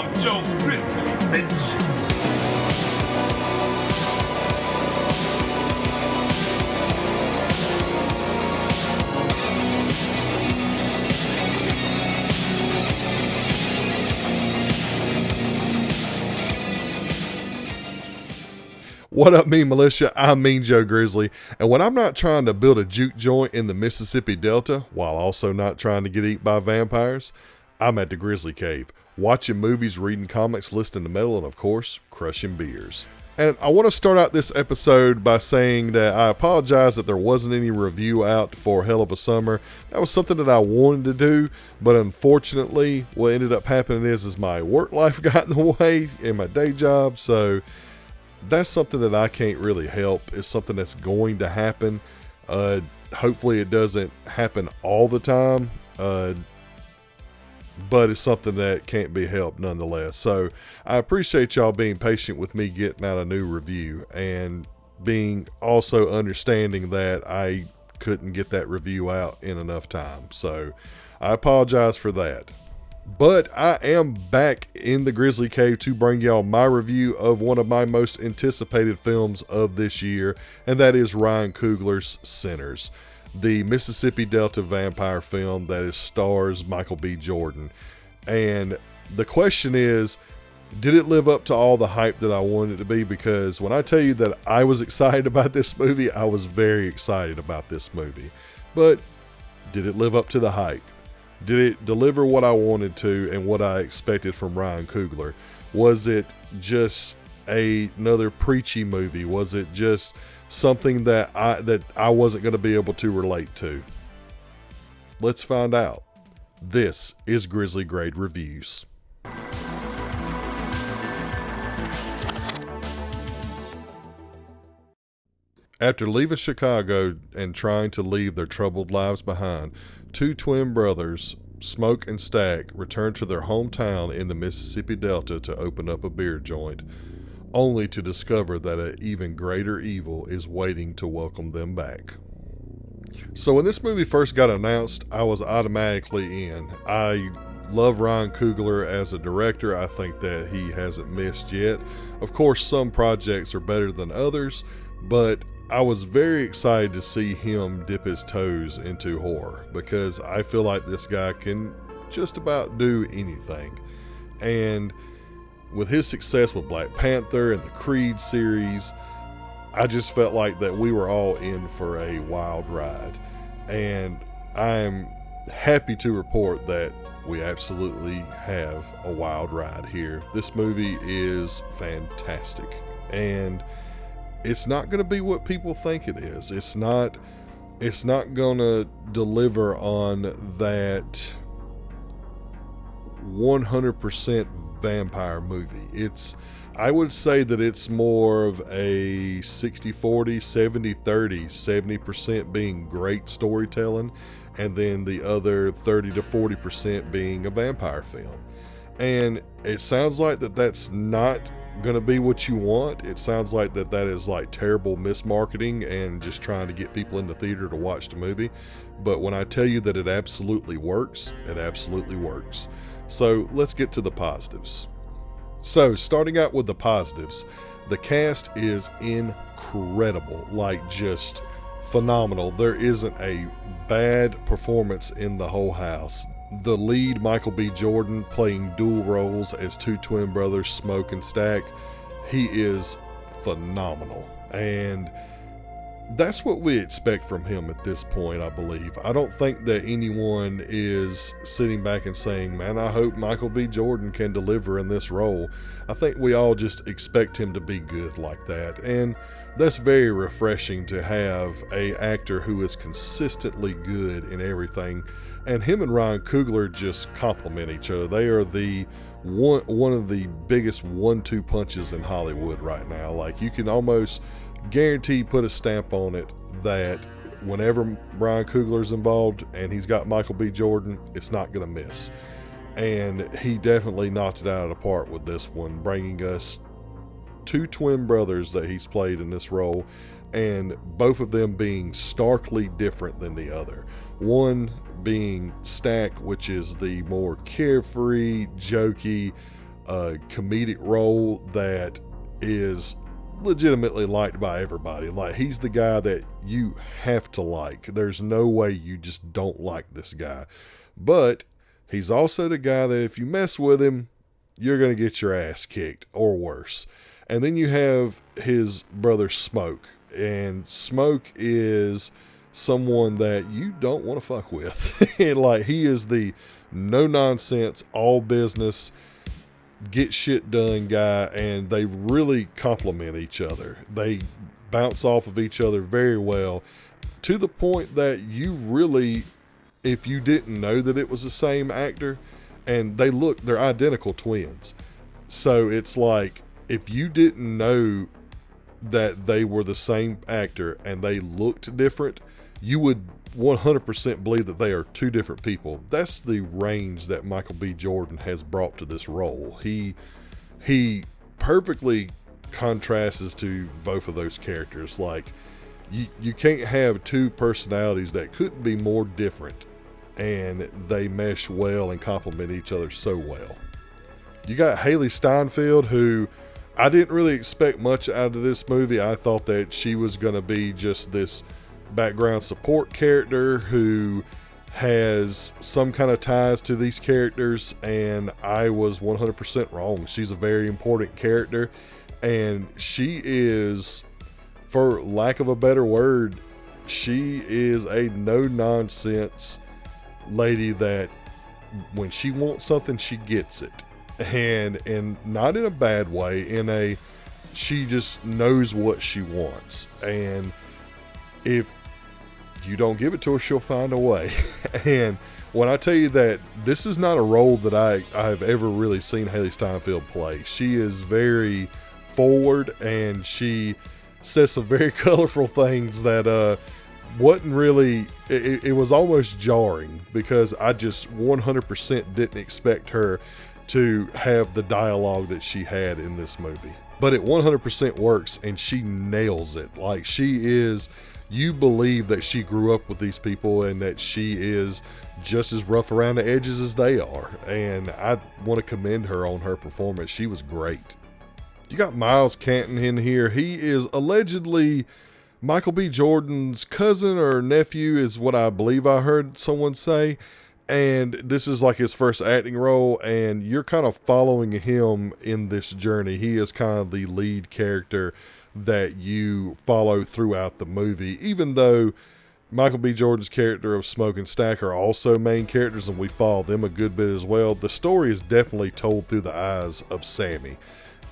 I'm Joe Grizzly, bitch. What up, Militia? I'm Mean Joe Grizzly, and when I'm not trying to build a juke joint in the Mississippi Delta, while also not trying to get eaten by vampires, I'm at the Grizzly Cave, watching movies, reading comics, listening to metal, and of course, crushing beers. And I want to start out this episode by saying that I apologize that there wasn't any review out for Hell of a Summer. That was something that I wanted to do, but unfortunately, what ended up happening is my work life got in the way in my day job, so that's something that I can't really help. It's something that's going to happen. Hopefully it doesn't happen all the time, but it's something that can't be helped nonetheless. So I appreciate y'all being patient with me getting out a new review and being also understanding that I couldn't get that review out in enough time. So I apologize for that. But I am back in the Grizzly Cave to bring y'all my review of one of my most anticipated films of this year, and that is Ryan Coogler's Sinners, the Mississippi Delta vampire film that stars Michael B. Jordan. And the question is, did it live up to all the hype that I wanted it to be? Because when I tell you that I was excited about this movie, I was very excited about this movie. But did it live up to the hype? Did it deliver what I wanted to and what I expected from Ryan Coogler? Was it just another preachy movie? Was it just something that I wasn't going to be able to relate to? Let's find out. This is Grizzly Grade Reviews. After leaving Chicago and trying to leave their troubled lives behind, two twin brothers, Smoke and Stack, return to their hometown in the Mississippi Delta to open up a beer joint, only to discover that an even greater evil is waiting to welcome them back. So when this movie first got announced, I was automatically in. I love Ryan Coogler as a director. I think that he hasn't missed yet. Of course, some projects are better than others, but I was very excited to see him dip his toes into horror, because I feel like this guy can just about do anything. And with his success with Black Panther and the Creed series, I just felt like that we were all in for a wild ride. And I'm happy to report that we absolutely have a wild ride here. This movie is fantastic. And it's not going to be what people think it is. It's not going to deliver on that 100% vampire movie. I would say that it's more of a 60-40, 70-30, 70% being great storytelling, and then the other 30 to 40% being a vampire film. And it sounds like that's not going to be what you want. It sounds like that is like terrible mismarketing and just trying to get people in the theater to watch the movie. But when I tell you that it absolutely works, it absolutely works. So let's get to the positives. So starting out with the positives, the cast is incredible, like just phenomenal. There isn't a bad performance in the whole house. The lead, Michael B. Jordan, playing dual roles as two twin brothers, Smoke and Stack, he is phenomenal. And that's what we expect from him at this point, I believe. I don't think that anyone is sitting back and saying, man, I hope Michael B. Jordan can deliver in this role. I think we all just expect him to be good like that. And that's very refreshing to have an actor who is consistently good in everything. And him and Ryan Coogler just complement each other. They are one of the biggest 1-2 punches in Hollywood right now. Like, you can almost guarantee put a stamp on it that whenever Ryan Coogler's involved and he's got Michael B. Jordan, it's not going to miss. And he definitely knocked it out of the park with this one, bringing us two twin brothers that he's played in this role, and both of them being starkly different than the other. One being Stack, which is the more carefree, jokey, a comedic role that is legitimately liked by everybody. Like, he's the guy that you have to like. There's no way you just don't like this guy. But he's also the guy that if you mess with him, you're going to get your ass kicked or worse. And then you have his brother Smoke. And Smoke is someone that you don't want to fuck with. And like, he is the no nonsense, all business, get shit done guy, and they really complement each other. They bounce off of each other very well, to the point that you really, if you didn't know that it was the same actor, and they're identical twins. So it's like, if you didn't know that they were the same actor and they looked different, you would 100% believe that they are two different people. That's the range that Michael B. Jordan has brought to this role. He perfectly contrasts to both of those characters. Like, you can't have two personalities that couldn't be more different, and they mesh well and complement each other so well. You got Haley Steinfield, who I didn't really expect much out of this movie. I thought that she was going to be just this background support character who has some kind of ties to these characters, and I was 100% wrong. She's a very important character, and she is, for lack of a better word, she is a no-nonsense lady that when she wants something, she gets it. And not in a bad way, she just knows what she wants. And if you don't give it to her, she'll find a way. And when I tell you that this is not a role that I've ever really seen Haley Steinfield play, she is very forward, and she says some very colorful things that wasn't really, it was almost jarring, because I just 100% didn't expect her to have the dialogue that she had in this movie. But it 100% works, and she nails it. Like, you believe that she grew up with these people and that she is just as rough around the edges as they are. And I want to commend her on her performance. She was great. You got Miles Canton in here. He is allegedly Michael B. Jordan's cousin or nephew, is what I believe I heard someone say. And this is like his first acting role, and you're kind of following him in this journey. He is kind of the lead character that you follow throughout the movie, even though Michael B. Jordan's character of Smoke and Stack are also main characters, and we follow them a good bit as well. The story is definitely told through the eyes of Sammy,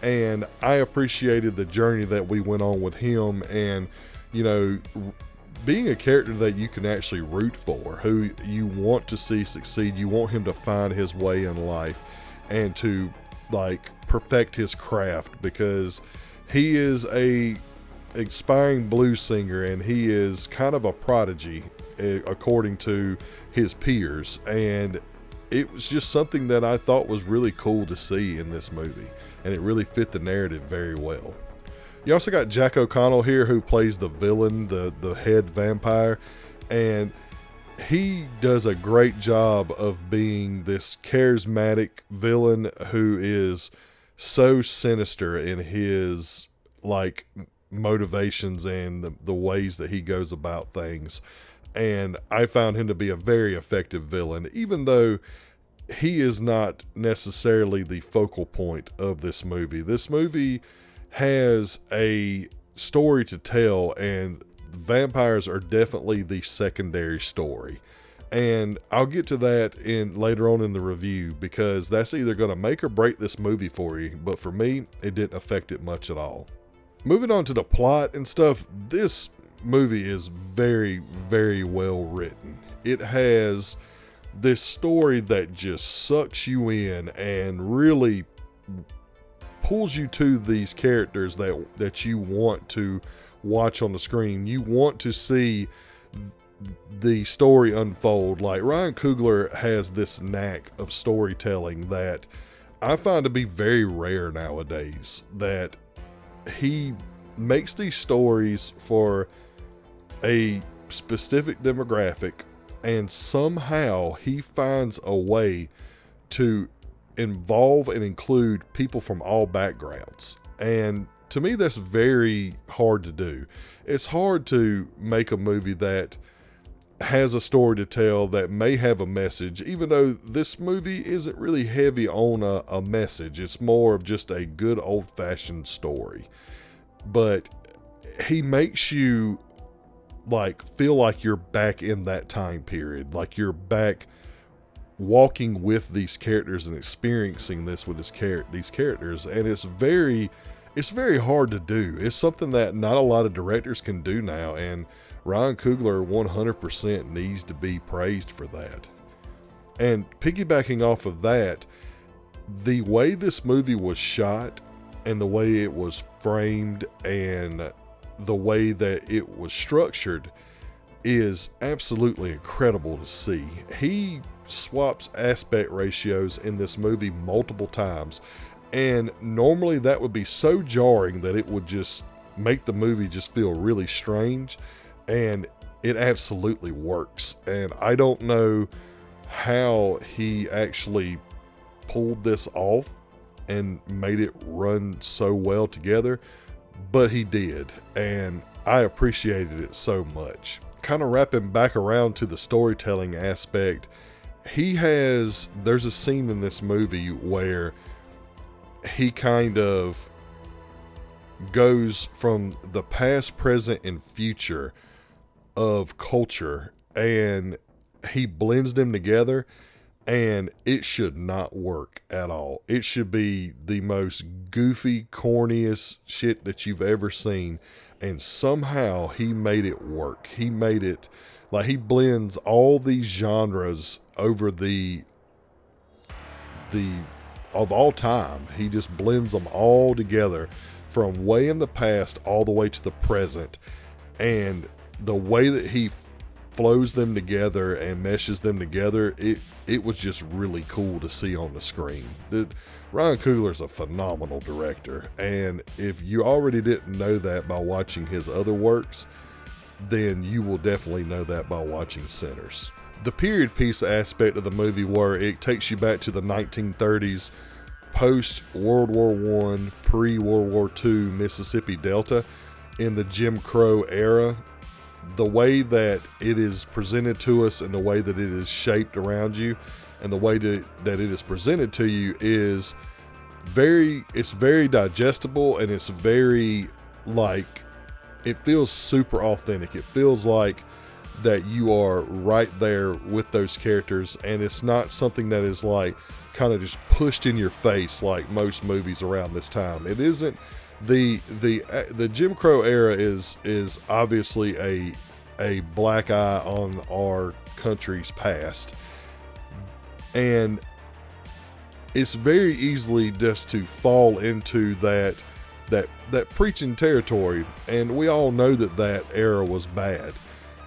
and I appreciated the journey that we went on with him, and, you know, being a character that you can actually root for, who you want to see succeed. You want him to find his way in life and to, like, perfect his craft, because he is a aspiring blues singer, and he is kind of a prodigy according to his peers. And it was just something that I thought was really cool to see in this movie, and it really fit the narrative very well. You also got Jack O'Connell here, who plays the villain, the head vampire, and he does a great job of being this charismatic villain who is so sinister in his, like, motivations and the ways that he goes about things. And I found him to be a very effective villain, even though he is not necessarily the focal point of this movie. This movie has a story to tell, and vampires are definitely the secondary story. And I'll get to that later on in the review, because that's either going to make or break this movie for you. But for me, it didn't affect it much at all. Moving on to the plot and stuff, this movie is very, very well written. It has this story that just sucks you in and really pulls you to these characters that you want to watch on the screen. You want to see the story unfold. Like, Ryan Coogler has this knack of storytelling that I find to be very rare nowadays, that he makes these stories for a specific demographic, and somehow he finds a way to involve and include people from all backgrounds. And to me, that's very hard to do. It's hard to make a movie that has a story to tell that may have a message, even though this movie isn't really heavy on a message. It's more of just a good old-fashioned story. But he makes you like feel like you're back in that time period, like you're back walking with these characters and experiencing this with these characters. And it's very hard to do. It's something that not a lot of directors can do now, and Ryan Coogler 100% needs to be praised for that. And piggybacking off of that, the way this movie was shot and the way it was framed and the way that it was structured is absolutely incredible to see. He swaps aspect ratios in this movie multiple times, and normally that would be so jarring that it would just make the movie just feel really strange, and it absolutely works. And I don't know how he actually pulled this off and made it run so well together, but he did, and I appreciated it so much. Kind of wrapping back around to the storytelling aspect, there's a scene in this movie where he kind of goes from the past, present, and future of culture, and he blends them together, and it should not work at all. It should be the most goofy, corniest shit that you've ever seen, and somehow he made it work. He made it like he blends all these genres over the of all time. He just blends them all together from way in the past all the way to the present, and the way that he flows them together and meshes them together, it was just really cool to see on the screen. Ryan Coogler's a phenomenal director, and if you already didn't know that by watching his other works, then you will definitely know that by watching Sinners. The period piece aspect of the movie, where it takes you back to the 1930s, post World War I, pre World War II Mississippi Delta, in the Jim Crow era, the way that it is presented to us and the way that it is shaped around you and the way that it is presented to you is very digestible, and it's very, like, it feels super authentic. It feels like that you are right there with those characters, and it's not something that is like kind of just pushed in your face like most movies around this time. It isn't. The Jim Crow era is obviously a black eye on our country's past, and it's very easily just to fall into that preaching territory, and we all know that era was bad.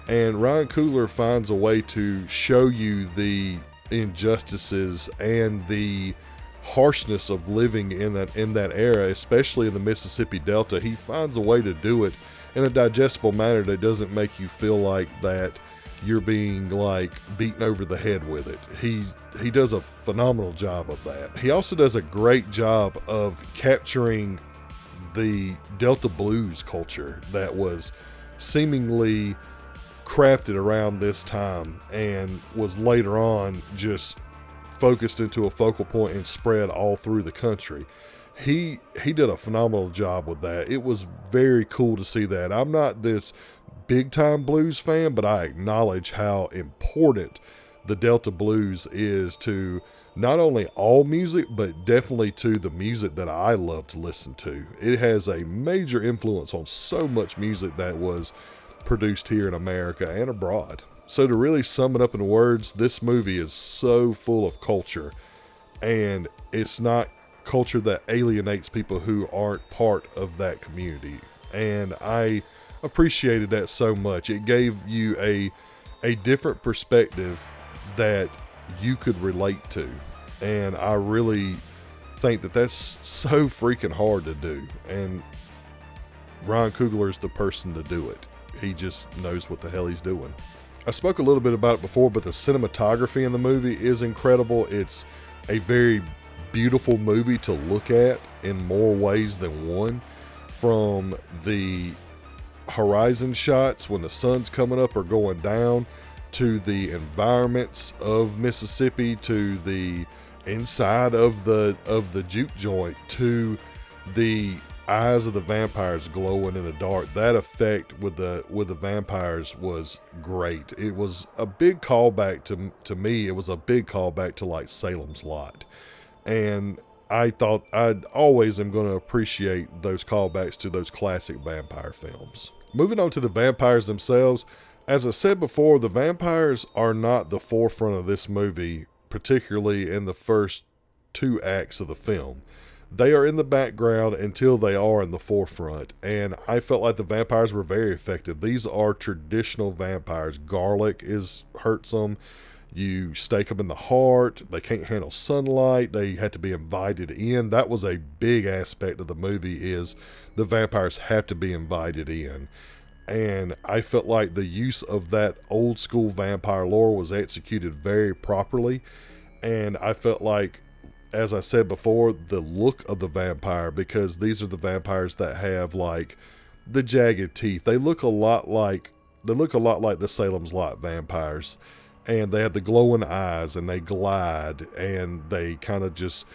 And Ryan Coogler finds a way to show you the injustices and the harshness of living in that era, especially in the Mississippi Delta. He finds a way to do it in a digestible manner that doesn't make you feel like that you're being like beaten over the head with it. He does a phenomenal job of that. He also does a great job of capturing the Delta blues culture that was seemingly crafted around this time and was later on just focused into a focal point and spread all through the country. He did a phenomenal job with that. It was very cool to see that. I'm not this big time blues fan, but I acknowledge how important the Delta blues is to not only all music, but definitely to the music that I love to listen to. It has a major influence on so much music that was produced here in America and abroad. So to really sum it up in words, this movie is so full of culture, and it's not culture that alienates people who aren't part of that community. And I appreciated that so much. It gave you a different perspective that you could relate to. And I really think that that's so freaking hard to do. And Ryan Coogler is the person to do it. He just knows what the hell he's doing. I spoke a little bit about it before, but the cinematography in the movie is incredible. It's a very beautiful movie to look at in more ways than one. From the horizon shots when the sun's coming up or going down, to the environments of Mississippi, to the inside of the juke joint, to the eyes of the vampires glowing in the dark. That effect with the vampires was great. It was a big callback to me. It was a big callback to like Salem's Lot, and I thought I'd always am going to appreciate those callbacks to those classic vampire films. Moving on to the vampires themselves, as I said before, the vampires are not the forefront of this movie, particularly in the first 2 acts of the film. They are in the background until they are in the forefront, and I felt like the vampires were very effective. These are traditional vampires. Garlic hurts them. You stake them in the heart. They can't handle sunlight. They had to be invited in. That was a big aspect of the movie, is the vampires have to be invited in. And I felt like the use of that old school vampire lore was executed very properly. And I felt like, as I said before, the look of the vampire, because these are the vampires that have like the jagged teeth. They look a lot like the Salem's Lot vampires, and they have the glowing eyes, and they glide, and they kind of just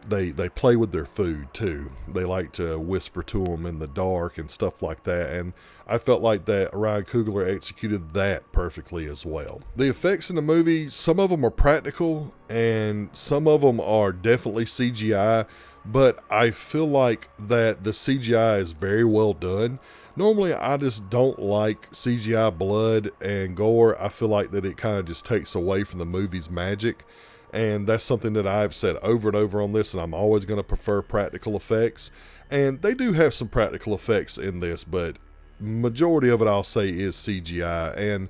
they play with their food too. They like to whisper to them in the dark and stuff like that. And I felt like that Ryan Coogler executed that perfectly as well. The effects in the movie, some of them are practical and some of them are definitely CGI, but I feel like that the CGI is very well done. Normally, I just don't like CGI blood and gore. I feel like that it kind of just takes away from the movie's magic. And that's something that I've said over and over on this, and I'm always going to prefer practical effects. And they do have some practical effects in this, but majority of it I'll say is CGI. And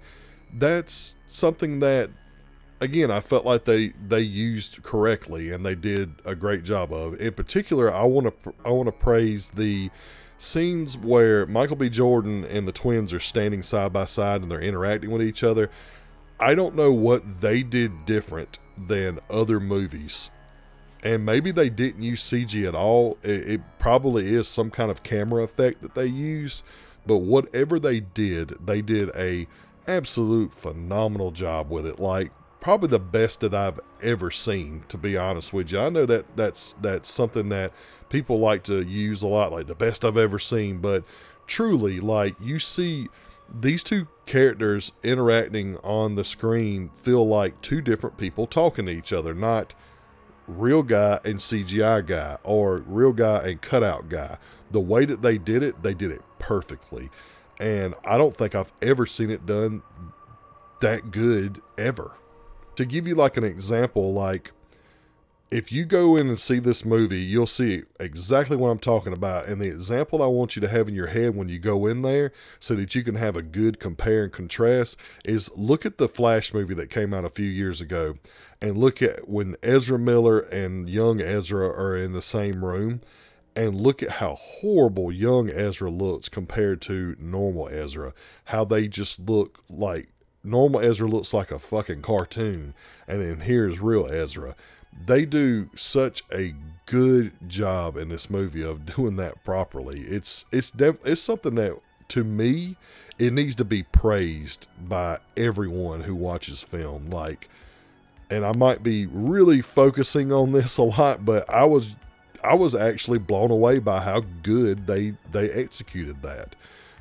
that's something that, again, I felt like they used correctly, and they did a great job of. In particular, I want to praise the scenes where Michael B. Jordan and the twins are standing side by side and they're interacting with each other. I don't know what they did different than other movies, and maybe they didn't use CG at all. It probably is some kind of camera effect that they used, but whatever they did a absolute phenomenal job with it. Like, probably the best that I've ever seen, to be honest with you. I know that's something that people like to use a lot, like the best I've ever seen, but truly, like, you see these two characters interacting on the screen feel like two different people talking to each other, not real guy and CGI guy, or real guy and cutout guy. The way that they did it perfectly. And I don't think I've ever seen it done that good ever. To give you like an example, like, if you go in and see this movie, you'll see exactly what I'm talking about. And the example I want you to have in your head when you go in there, so that you can have a good compare and contrast, is look at the Flash movie that came out a few years ago, and look at when Ezra Miller and young Ezra are in the same room, and look at how horrible young Ezra looks compared to normal Ezra. How they just look like, normal Ezra looks like a fucking cartoon, and then here's real Ezra. They do such a good job in this movie of doing that properly. It's something that, to me, it needs to be praised by everyone who watches film. Like, and I might be really focusing on this a lot, but I was actually blown away by how good they executed that.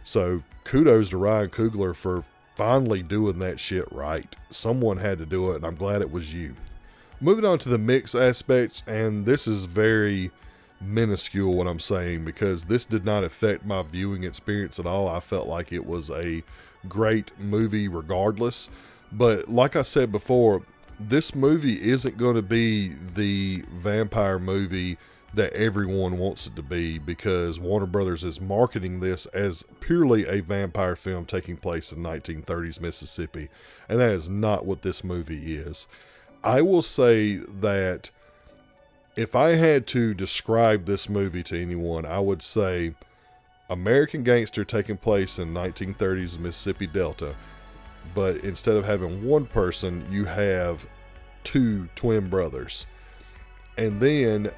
So kudos to Ryan Coogler for finally doing that shit right. Someone had to do it, and I'm glad it was you. Moving on to the mix aspects, and this is very minuscule what I'm saying, because this did not affect my viewing experience at all. I felt like it was a great movie regardless. But like I said before, this movie isn't going to be the vampire movie that everyone wants it to be, because Warner Brothers is marketing this as purely a vampire film taking place in 1930s Mississippi, and that is not what this movie is. I will say that if I had to describe this movie to anyone, I would say American Gangster taking place in 1930s Mississippi Delta, but instead of having one person, you have two twin brothers. And then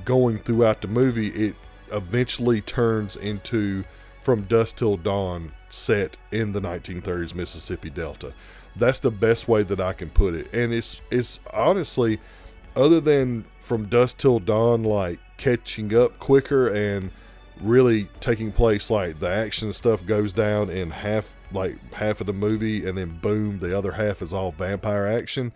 going throughout the movie, it eventually turns into From Dusk Till Dawn set in the 1930s Mississippi Delta. That's the best way that I can put it. And it's honestly, other than From Dusk Till Dawn, like catching up quicker and really taking place, like the action and stuff goes down in half of the movie, and then boom, the other half is all vampire action.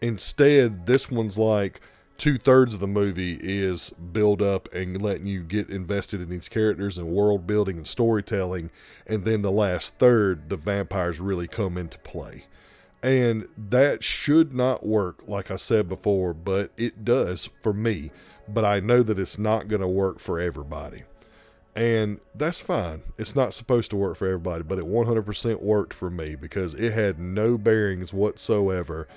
Instead, this one's like 2/3 of the movie is build up and letting you get invested in these characters and world building and storytelling, and then the last third, the vampires really come into play. And that should not work, like I said before, but it does for me. But I know that it's not going to work for everybody. And that's fine. It's not supposed to work for everybody, but it 100% worked for me because it had no bearings whatsoever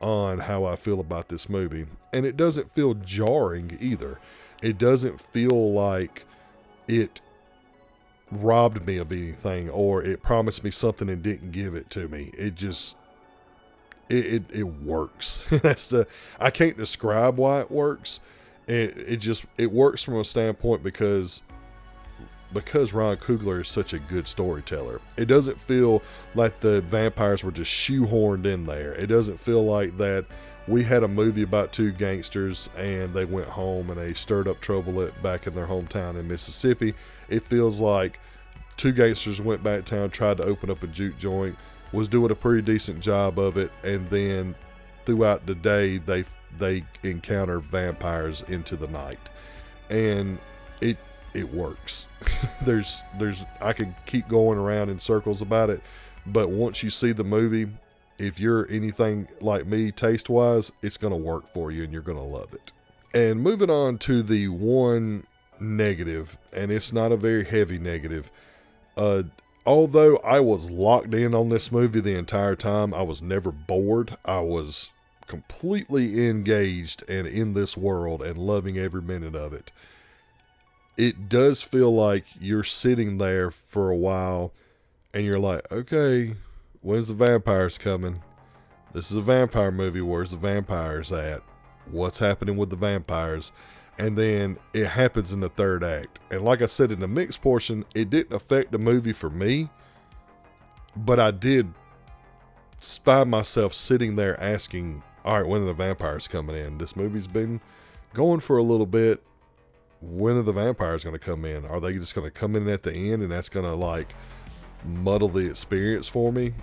on how I feel about this movie. And it doesn't feel jarring either. It doesn't feel like it robbed me of anything or it promised me something and didn't give it to me. It just, it works. I can't describe why it works. It works from a standpoint because Ryan Coogler is such a good storyteller. It doesn't feel like the vampires were just shoehorned in there. It doesn't feel like that we had a movie about two gangsters and they went home and they stirred up trouble back in their hometown in Mississippi. It feels like two gangsters went back to town, tried to open up a juke joint, was doing a pretty decent job of it, and then throughout the day they encounter vampires into the night. And it works. I could keep going around in circles about it, but once you see the movie, if you're anything like me taste wise, it's going to work for you and you're going to love it. And moving on to the one negative, and it's not a very heavy negative. Although I was locked in on this movie the entire time, I was never bored. I was completely engaged and in this world and loving every minute of it. It does feel like you're sitting there for a while and you're like, okay, when's the vampires coming? This is a vampire movie. Where's the vampires at? What's happening with the vampires? And then it happens in the third act. And like I said, in the mixed portion, it didn't affect the movie for me, but I did find myself sitting there asking, all right, when are the vampires coming in? This movie's been going for a little bit. When are the vampires going to come in? Are they just going to come in at the end and that's going to like muddle the experience for me?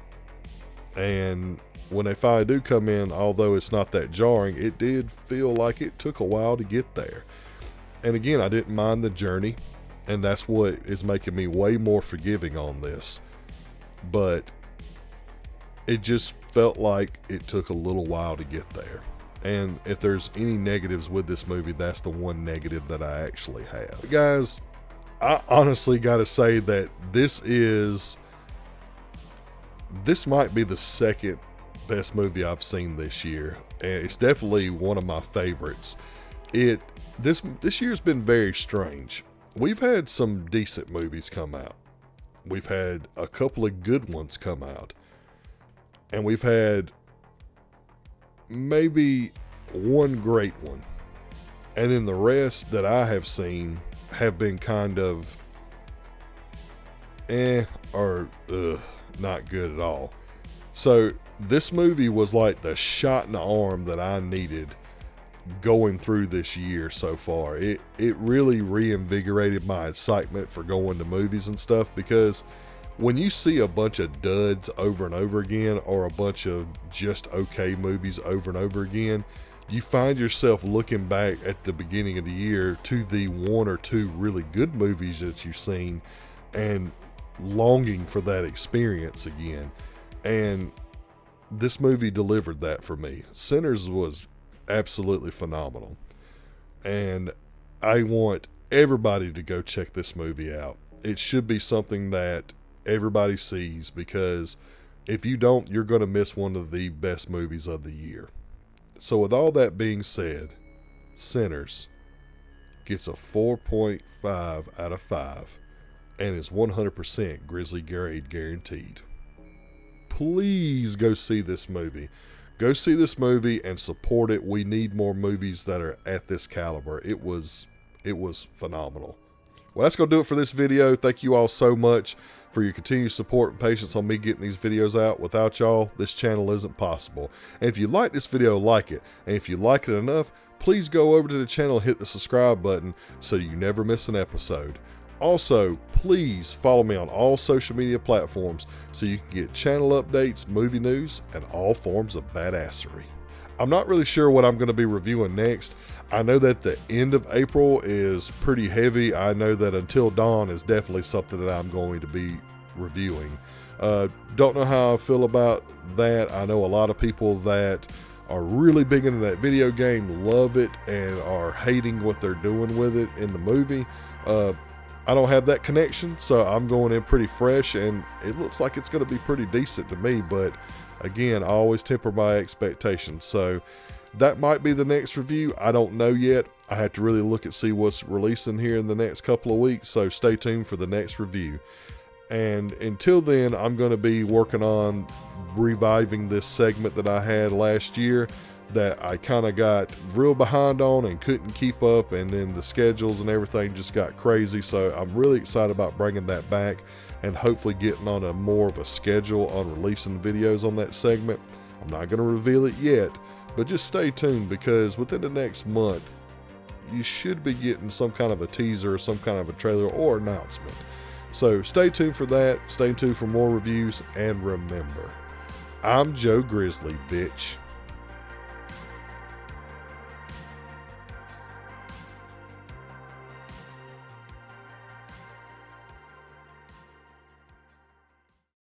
And when they finally do come in, although it's not that jarring, it did feel like it took a while to get there. And again, I didn't mind the journey, and that's what is making me way more forgiving on this. But it just felt like it took a little while to get there. And if there's any negatives with this movie, that's the one negative that I actually have. But guys, I honestly got to say that this might be the second best movie I've seen this year, and it's definitely one of my favorites. This year's been very strange. We've had some decent movies come out. We've had a couple of good ones come out, and we've had maybe one great one, and then the rest that I have seen have been kind of not good at all. So this movie was like the shot in the arm that I needed going through this year so far. It really reinvigorated my excitement for going to movies and stuff, because when you see a bunch of duds over and over again, or a bunch of just okay movies over and over again, you find yourself looking back at the beginning of the year to the one or two really good movies that you've seen and longing for that experience again. And this movie delivered that for me. Sinners was absolutely phenomenal, and I want everybody to go check this movie out. It should be something that everybody sees, because if you don't, you're going to miss one of the best movies of the year. So with all that being said, Sinners gets a 4.5 out of 5 and is 100% Grizzly grade guaranteed. Please go see this movie. Go see this movie and support it. We need more movies that are at this caliber. It was phenomenal. Well, that's going to do it for this video. Thank you all so much for your continued support and patience on me getting these videos out. Without y'all, this channel isn't possible. And if you like this video, like it. And if you like it enough, please go over to the channel and hit the subscribe button so you never miss an episode. Also, please follow me on all social media platforms so you can get channel updates, movie news, and all forms of badassery. I'm not really sure what I'm going to be reviewing next. I know that the end of April is pretty heavy. I know that Until Dawn is definitely something that I'm going to be reviewing. Don't know how I feel about that. I know a lot of people that are really big into that video game love it and are hating what they're doing with it in the movie. I don't have that connection, so I'm going in pretty fresh, and it looks like it's going to be pretty decent to me, but again, I always temper my expectations, so that might be the next review. I don't know yet. I have to really look and see what's releasing here in the next couple of weeks, so stay tuned for the next review. And until then, I'm going to be working on reviving this segment that I had last year that I kind of got real behind on and couldn't keep up, and then the schedules and everything just got crazy. So I'm really excited about bringing that back and hopefully getting on a more of a schedule on releasing videos on that segment. I'm not going to reveal it yet, but just stay tuned, because within the next month you should be getting some kind of a teaser or some kind of a trailer or announcement. So stay tuned for that. Stay tuned for more reviews, and remember, I'm Joe Grizzly, bitch.